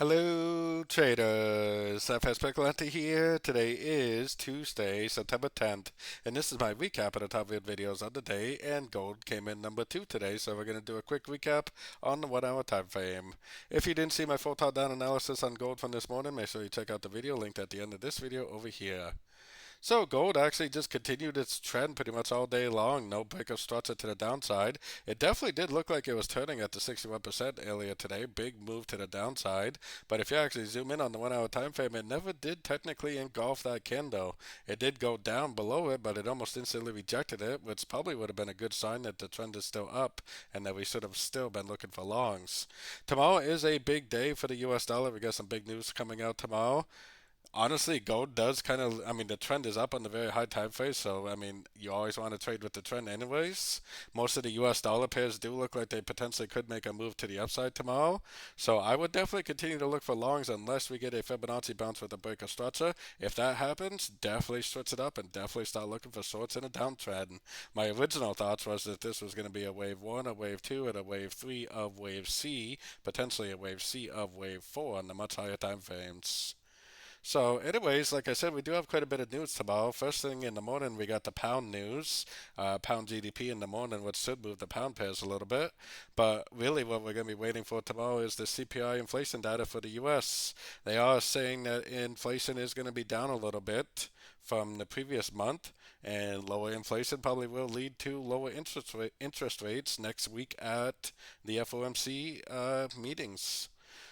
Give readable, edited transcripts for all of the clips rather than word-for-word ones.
Hello, traders. FX Pip Collector here. Today is Tuesday, September 10th, and this is my recap of the top videos of the day. And gold came in number 2 today, so we're going to do a quick recap on the 1 hour time frame. If you didn't see my full top down analysis on gold from this morning, make sure you check out the video linked at the end of this video over here. So gold actually just continued its trend pretty much all day long. No breakup structure to the downside. It definitely did look like it was turning at the 61% earlier today. Big move to the downside. But if you actually zoom in on the 1 hour time frame, it never did technically engulf that candle. It did go down below it, but it almost instantly rejected it, which probably would have been a good sign that the trend is still up and that we should have still been looking for longs. Tomorrow is a big day for the US dollar. We got some big news coming out tomorrow. Honestly, gold does kind of, the trend is up on the very high time frame, so, you always want to trade with the trend anyways. Most of the US dollar pairs do look like they potentially could make a move to the upside tomorrow. So I would definitely continue to look for longs unless we get a Fibonacci bounce with a break of structure. If that happens, definitely switch it up and definitely start looking for shorts in a downtrend. My original thoughts was that this was going to be a wave 1, a wave 2, and a wave 3 of wave C, potentially a wave C of wave 4 on the much higher time frames. So, anyways, like I said, we do have quite a bit of news tomorrow. First thing in the morning, we got the pound news, pound GDP in the morning, which should move the pound pairs a little bit. But really, what we're going to be waiting for tomorrow is the CPI inflation data for the U.S. They are saying that inflation is going to be down a little bit from the previous month, and lower inflation probably will lead to lower interest rates next week at the FOMC meetings.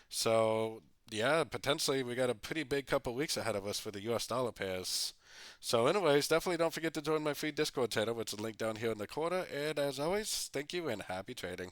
So yeah, potentially we got a pretty big couple weeks ahead of us for the US dollar pairs. So anyways, definitely don't forget to join my free Discord channel, which is linked down here in the corner. And as always, thank you and happy trading.